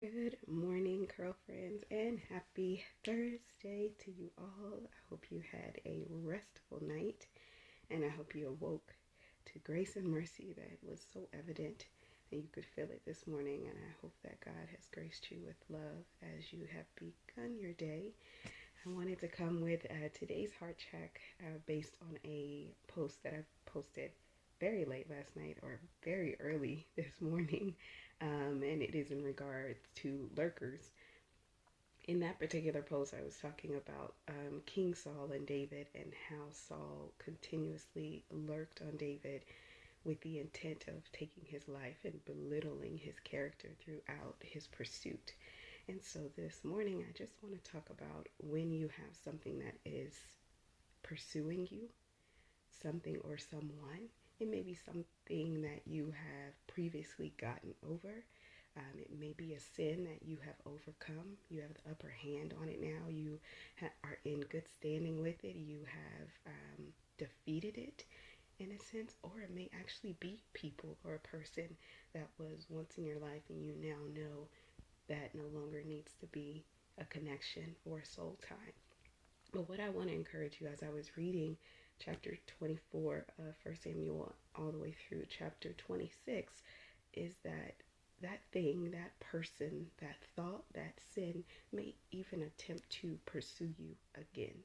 Good morning, girlfriends, and happy Thursday to you all. I hope you had a restful night, and I hope you awoke to grace and mercy that was so evident that you could feel it this morning. And I hope that God has graced you with love as you have begun your day. I wanted to come with today's heart check based on a post that I posted very late last night or very early this morning, and it is in regards to lurkers. In that particular post, I was talking about King Saul and David and how Saul continuously lurked on David with the intent of taking his life and belittling his character throughout his pursuit. And so this morning, I just want to talk about when you have something that is pursuing you, something or someone. It may be something that you have previously gotten over. It may be a sin that you have overcome. You have the upper hand on it now. You are in good standing with it. You have defeated it in a sense, or it may actually be people or a person that was once in your life and you now know that no longer needs to be a connection or a soul tie. But what I want to encourage you as I was reading chapter 24 of 1 Samuel all the way through chapter 26 is that thing, that person, that thought, that sin may even attempt to pursue you again.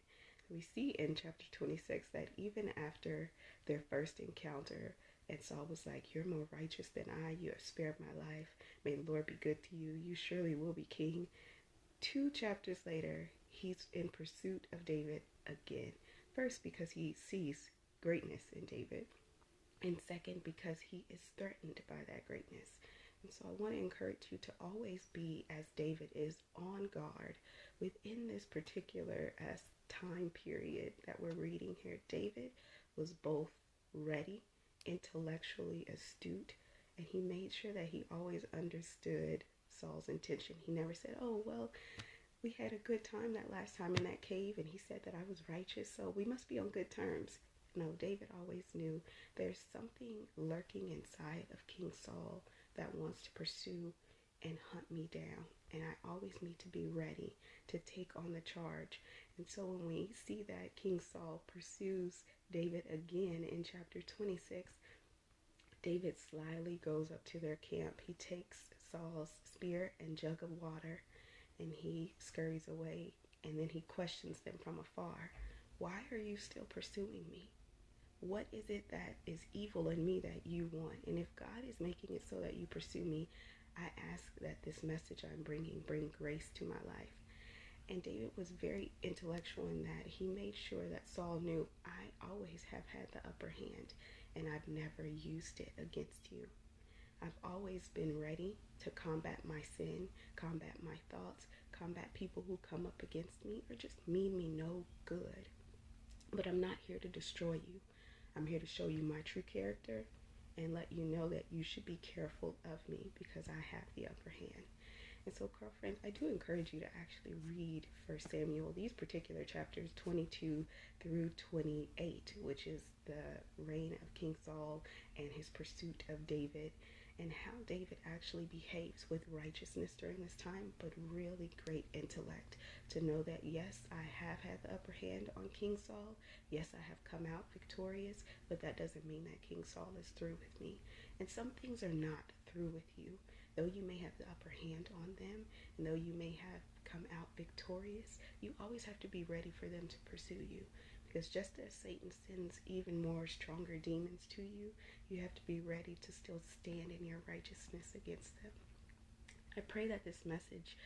We see in chapter 26 that even after their first encounter, and Saul was like, "You're more righteous than I. You have spared my life. May the Lord be good to you. You surely will be king." 2 chapters later, he's in pursuit of David again. First, because he sees greatness in David, and second, because he is threatened by that greatness. And so I want to encourage you to always be, as David is, on guard within this particular time period that we're reading here. David was both ready, intellectually astute, and he made sure that he always understood Saul's intention. He never said, "Oh, well, we had a good time that last time in that cave, and he said that I was righteous, so we must be on good terms." No, David always knew there's something lurking inside of King Saul that wants to pursue and hunt me down. And I always need to be ready to take on the charge. And so when we see that King Saul pursues David again in chapter 26, David slyly goes up to their camp. He takes Saul's spear and jug of water and he scurries away. And then he questions them from afar. "Why are you still pursuing me? What is it that is evil in me that you want? And if God is making it so that you pursue me, I ask that this message I'm bringing bring grace to my life." And David was very intellectual in that he made sure that Saul knew, I always have had the upper hand and I've never used it against you. I've always been ready to combat my sin, combat my thoughts, combat people who come up against me or just mean me no good. But I'm not here to destroy you. I'm here to show you my true character and let you know that you should be careful of me because I have the upper hand. And so, girlfriends, I do encourage you to actually read 1 Samuel, these particular chapters 22 through 28, which is the reign of King Saul and his pursuit of David, and how David actually behaves with righteousness during this time, but really great intellect to know that, yes, I have had the upper hand on King Saul. Yes, I have come out victorious, but that doesn't mean that King Saul is through with me. And some things are not through with you. Though you may have the upper hand on them, and though you may have come out victorious, you always have to be ready for them to pursue you. Because just as Satan sends even more stronger demons to you, you have to be ready to still stand in your righteousness against them. I pray that this message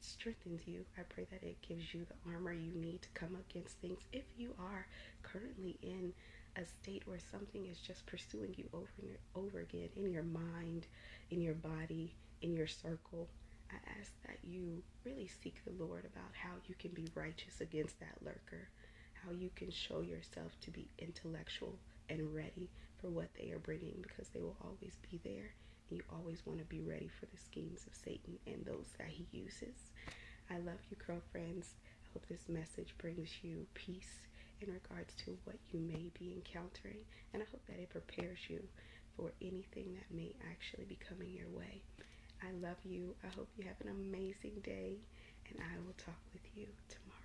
strengthens you. I pray that it gives you the armor you need to come against things. If you are currently in a state where something is just pursuing you over and over again in your mind, in your body, in your circle, I ask that you really seek the Lord about how you can be righteous against that lurker, how you can show yourself to be intellectual and ready for what they are bringing, because they will always be there. And you always want to be ready for the schemes of Satan and those that he uses. I love you, girlfriends. I hope this message brings you peace in regards to what you may be encountering, and I hope that it prepares you for anything that may actually be coming your way. I love you. I hope you have an amazing day, and I will talk with you tomorrow.